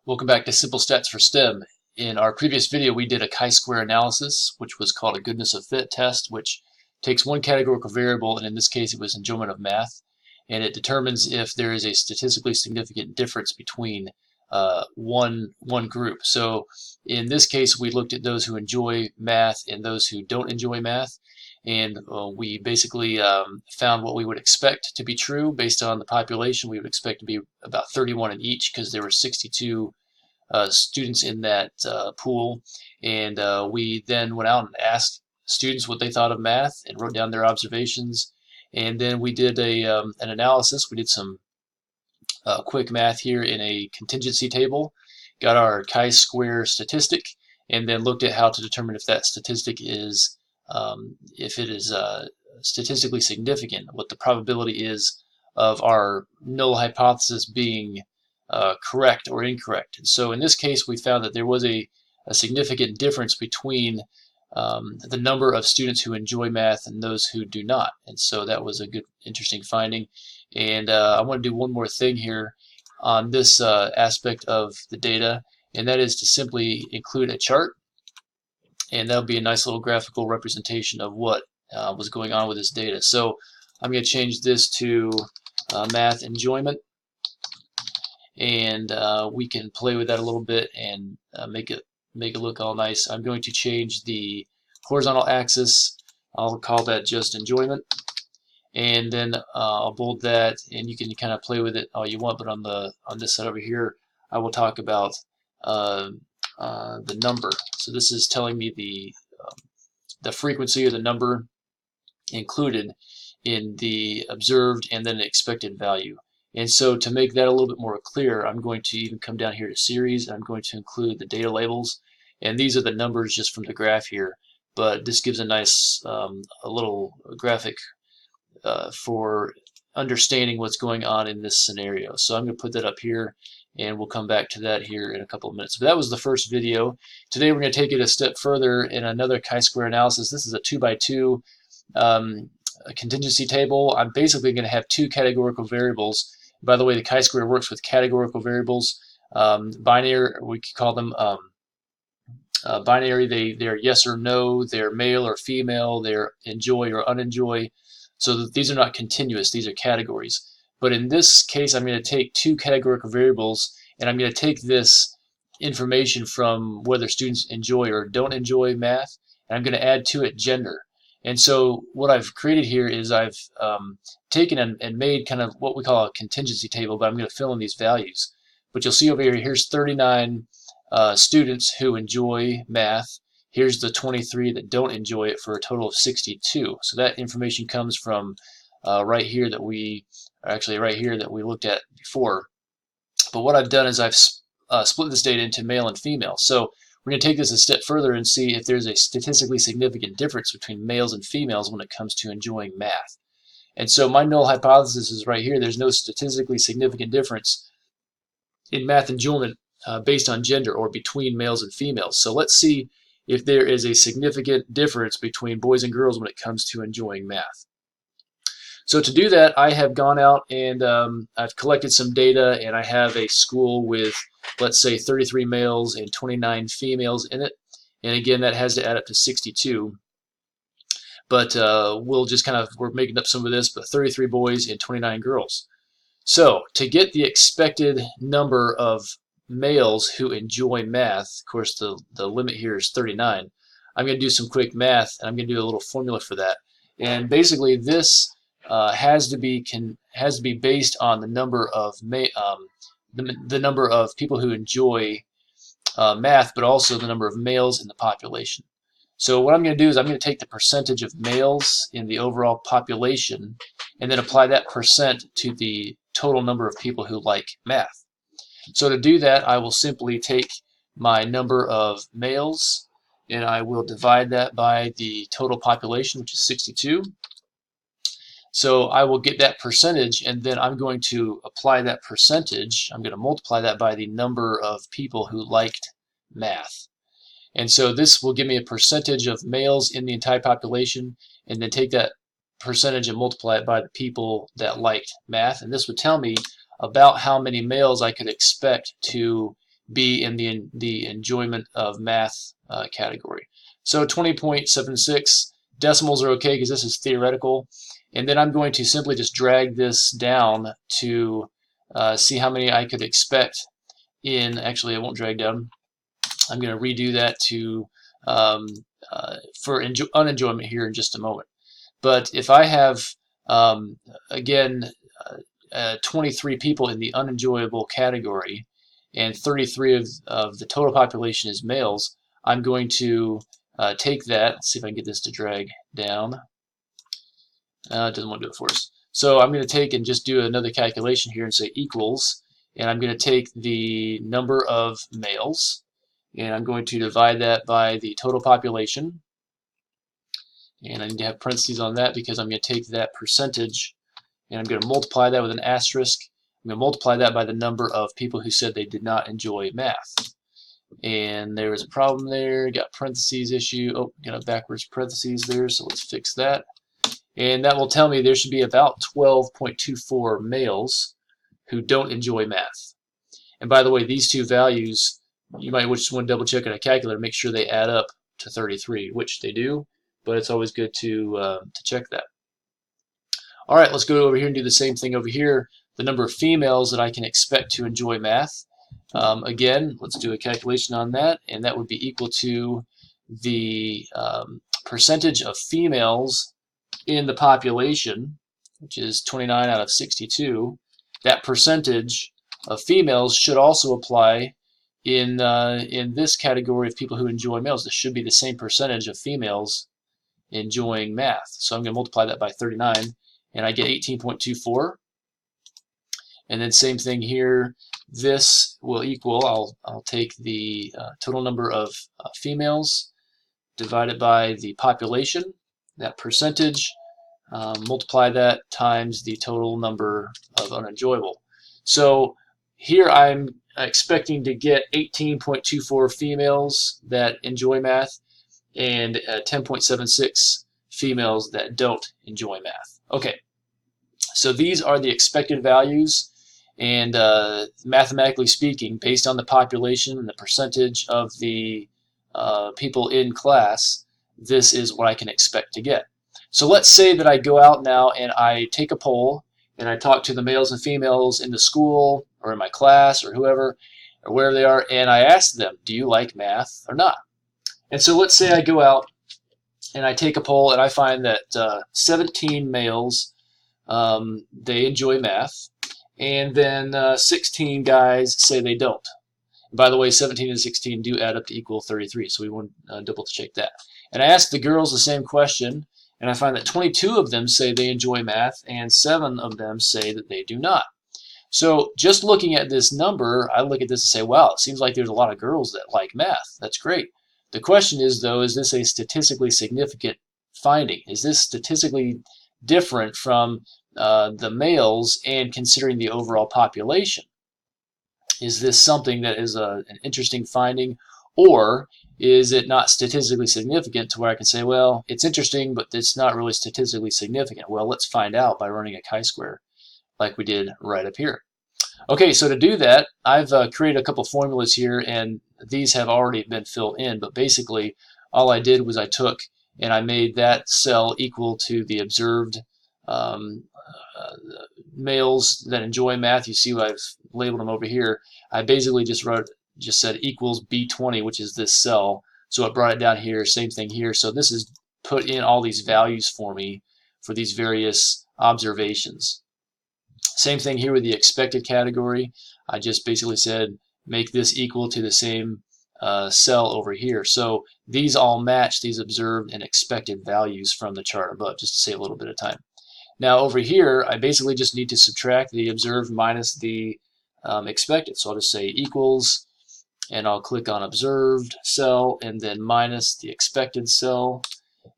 Welcome back to Simple Stats for STEM. In our previous video, we did a chi-square analysis, which was called a goodness of fit test, which takes one categorical variable, and in this case it was enjoyment of math, and it determines if there is a statistically significant difference between one group. So in this case, we looked at those who enjoy math and those who don't enjoy math, and we basically found what we would expect to be true based on the population. We would expect to be about 31 in each because there were 62 students in that pool, and we then went out and asked students what they thought of math and wrote down their observations, and then we did an analysis. We did some quick math here in a contingency table, got our chi-square statistic, and then looked at how to determine if that statistic is if it is statistically significant, what the probability is of our null hypothesis being correct or incorrect. And so in this case, we found that there was a significant difference between the number of students who enjoy math and those who do not. And so that was a good, interesting finding. And I want to do one more thing here on this aspect of the data, and that is to simply include a chart. And that'll be a nice little graphical representation of what was going on with this data. So I'm going to change this to math enjoyment, and we can play with that a little bit and make it look all nice. I'm going to change the horizontal axis. I'll call that just enjoyment, and then I'll bold that, and you can kind of play with it all you want. But on this side over here, I will talk about the number. So this is telling me the frequency or the number included in the observed and then expected value. And so to make that a little bit more clear, I'm going to even come down here to series, and I'm going to include the data labels. And these are the numbers just from the graph here, but this gives a nice a little graphic for understanding what's going on in this scenario. So I'm going to put that up here, and we'll come back to that here in a couple of minutes. But that was the first video. Today we're going to take it a step further in another chi-square analysis. This is a 2x2 contingency table. I'm basically going to have two categorical variables. By the way, the chi-square works with categorical variables. Binary, we could call them binary. They're yes or no, they're male or female, they're enjoy or unenjoy. So these are not continuous, these are categories. But in this case, I'm going to take two categorical variables, and I'm going to take this information from whether students enjoy or don't enjoy math, and I'm going to add to it gender. And so what I've created here is I've taken and made kind of what we call a contingency table, but I'm going to fill in these values. But you'll see over here, here's 39 students who enjoy math. Here's the 23 that don't enjoy it, for a total of 62. So that information comes from right here that we looked at before. But what I've done is I've split this data into male and female. So we're going to take this a step further and see if there's a statistically significant difference between males and females when it comes to enjoying math. And so my null hypothesis is right here. There's no statistically significant difference in math enjoyment based on gender or between males and females. So let's see if there is a significant difference between boys and girls when it comes to enjoying math. So to do that, I have gone out and I've collected some data, and I have a school with, let's say, 33 males and 29 females in it. And again, that has to add up to 62. But we'll just we're making up some of this, but 33 boys and 29 girls. So to get the expected number of males who enjoy math, of course the limit here is 39, I'm going to do some quick math, and I'm going to do a little formula for that. And basically this has to be based on the number of the number of people who enjoy math, but also the number of males in the population. So what I'm going to do is I'm going to take the percentage of males in the overall population and then apply that percent to the total number of people who like math. So to do that, I will simply take my number of males, and I will divide that by the total population, which is 62. So I will get that percentage, and then I'm going to apply that percentage. I'm going to multiply that by the number of people who liked math. And so this will give me a percentage of males in the entire population, and then take that percentage and multiply it by the people that liked math. And this would tell me about how many males I could expect to be in the enjoyment of math category. So 20.76 decimals are okay because this is theoretical. And then I'm going to simply just drag this down to see how many I could expect in, actually I won't drag down, I'm going to redo that to um, for unenjoyment here in just a moment. But if I have, again, 23 people in the unenjoyable category and 33 of the total population is males, I'm going to take that, let's see if I can get this to drag down. It doesn't want to do it for us. So I'm going to take and just do another calculation here and say equals, and I'm going to take the number of males, and I'm going to divide that by the total population. And I need to have parentheses on that because I'm going to take that percentage and I'm going to multiply that with an asterisk. I'm going to multiply that by the number of people who said they did not enjoy math. And there was a problem there, got parentheses issue. Oh, got a backwards parentheses there, so let's fix that. And that will tell me there should be about 12.24 males who don't enjoy math. And by the way, these two values, you might just want to double check on a calculator, make sure they add up to 33, which they do, but it's always good to check that. All right, let's go over here and do the same thing over here. The number of females that I can expect to enjoy math. Again, let's do a calculation on that, and that would be equal to the percentage of females in the population, which is 29 out of 62. That percentage of females should also apply in this category of people who enjoy males. This should be the same percentage of females enjoying math. So I'm going to multiply that by 39, and I get 18.24. And then same thing here. This will equal, I'll take the total number of females divided by the population, that percentage, multiply that times the total number of unenjoyable. So here I'm expecting to get 18.24 females that enjoy math and 10.76 females that don't enjoy math. Okay, so these are the expected values, and mathematically speaking, based on the population and the percentage of the people in class, this is what I can expect to get. So let's say that I go out now and I take a poll and I talk to the males and females in the school or in my class or whoever or wherever they are, and I ask them, do you like math or not? And so let's say I go out and I take a poll and I find that 17 males, they enjoy math, and then 16 guys say they don't. And by the way, 17 and 16 do add up to equal 33, so we want to double check that. And I ask the girls the same question, and I find that 22 of them say they enjoy math, and 7 of them say that they do not. So just looking at this number, I look at this and say, wow, it seems like there's a lot of girls that like math. That's great. The question is, though, is this a statistically significant finding? Is this statistically different from the males and considering the overall population? Is this something that is an interesting finding, or is it not statistically significant to where I can say, well, it's interesting, but it's not really statistically significant? Well, let's find out by running a chi-square like we did right up here. Okay, so to do that, I've created a couple formulas here, and these have already been filled in, but basically all I did was I took and I made that cell equal to the observed males that enjoy math. You see what I've labeled them over here. I basically just said equals B20, which is this cell. So it brought it down here, same thing here. So this is put in all these values for me for these various observations. Same thing here with the expected category. I just basically said make this equal to the same cell over here. So these all match these observed and expected values from the chart above, just to save a little bit of time. Now over here, I basically just need to subtract the observed minus the expected. So I'll just say equals, and I'll click on observed cell, and then minus the expected cell,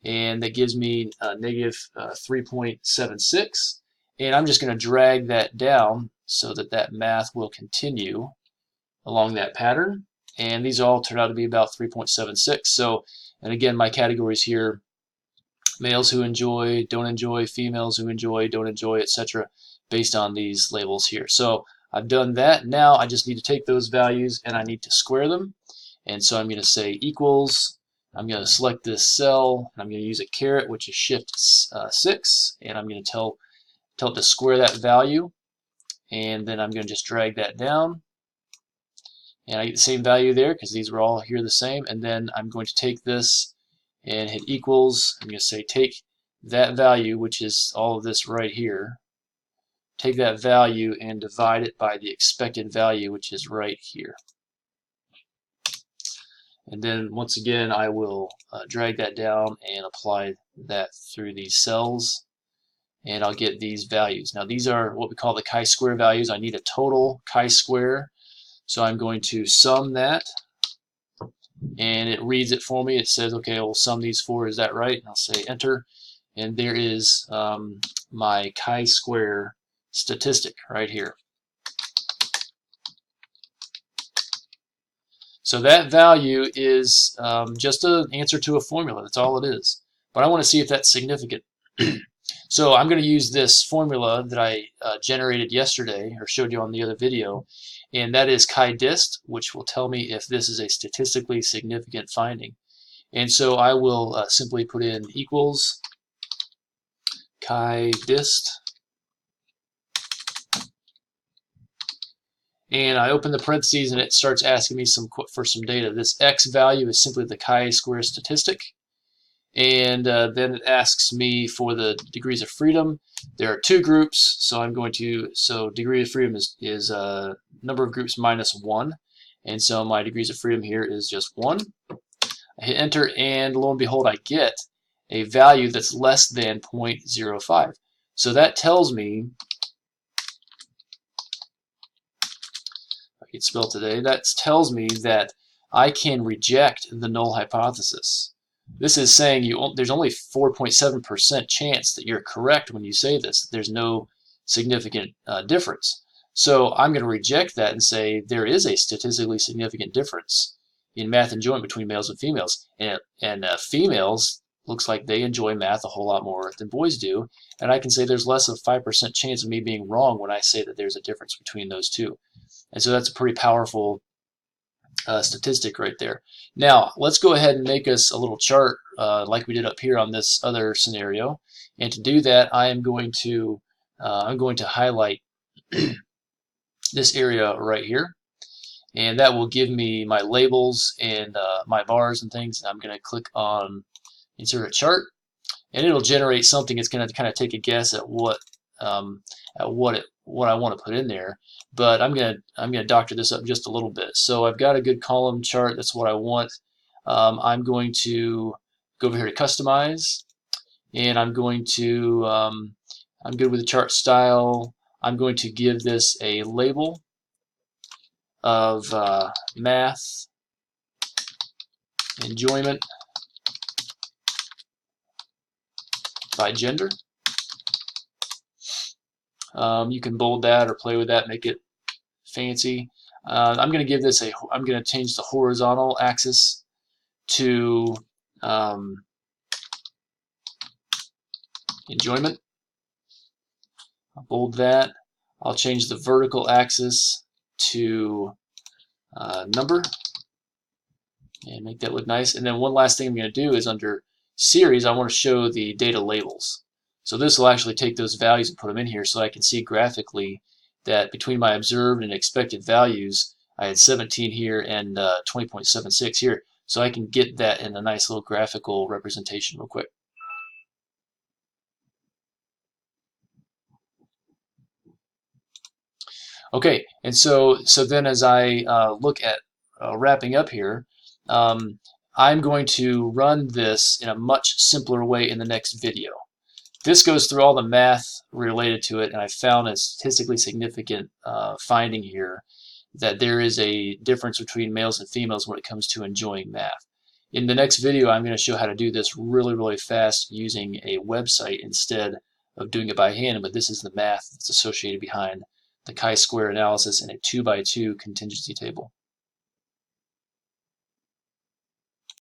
and that gives me negative 3.76. And I'm just going to drag that down so that that math will continue along that pattern. And these all turn out to be about 3.76. So, and again, my categories here: males who enjoy, don't enjoy, females who enjoy, don't enjoy, etc., based on these labels here. So I've done that. Now I just need to take those values and I need to square them. And so I'm going to say equals. I'm going to select this cell, and I'm going to use a caret, which is Shift 6, and I'm going to tell it to square that value. And then I'm going to just drag that down. And I get the same value there because these were all here the same. And then I'm going to take this and hit equals. I'm going to say take that value, which is all of this right here, take that value and divide it by the expected value, which is right here. And then once again, I will drag that down and apply that through these cells, and I'll get these values. Now these are what we call the chi-square values. I need a total chi-square, so I'm going to sum that, and it reads it for me. It says, okay, we'll sum these four. Is that right? And I'll say enter, and there is my chi-square statistic right here. So that value is just an answer to a formula. That's all it is. But I want to see if that's significant. So I'm going to use this formula that I generated yesterday, or showed you on the other video, and that is chi-dist, which will tell me if this is a statistically significant finding. And so I will simply put in equals chi-dist, and I open the parentheses and it starts asking me for some data. This x value is simply the chi-square statistic, and then it asks me for the degrees of freedom. There are two groups, so I'm going to, so degree of freedom is number of groups minus 1, and so my degrees of freedom here is just 1. I hit enter, and lo and behold, I get a value that's less than 0.05. So that tells me, I can spell today, that tells me that I can reject the null hypothesis. This is saying there's only 4.7% chance that you're correct when you say this. There's no significant difference. So I'm going to reject that and say there is a statistically significant difference in math enjoyment between males and females. And females, looks like they enjoy math a whole lot more than boys do. And I can say there's less of 5% chance of me being wrong when I say that there's a difference between those two. And so that's a pretty powerful statistic right there. Now let's go ahead and make us a little chart like we did up here on this other scenario. And to do that, I'm going to highlight this area right here, and that will give me my labels and my bars and things. And I'm going to click on insert a chart, and it'll generate something. It's going to kind of take a guess at what I want to put in there. But I'm gonna doctor this up just a little bit. So I've got a good column chart. That's what I want. I'm going to go over here to customize, and I'm going to I'm good with the chart style. I'm going to give this a label of math enjoyment by gender. You can bold that or play with that, make it fancy. I'm going to give this I'm going to change the horizontal axis to enjoyment. I'll bold that. I'll change the vertical axis to number and make that look nice. And then one last thing I'm going to do is under series, I want to show the data labels. So this will actually take those values and put them in here so I can see graphically that between my observed and expected values, I had 17 here and 20.76 here. So I can get that in a nice little graphical representation real quick. Okay, and so then as I look at wrapping up here, I'm going to run this in a much simpler way in the next video. This goes through all the math related to it, and I found a statistically significant finding here that there is a difference between males and females when it comes to enjoying math. In the next video, I'm going to show how to do this really, really fast using a website instead of doing it by hand, but this is the math that's associated behind the chi-square analysis in a 2x2 contingency table.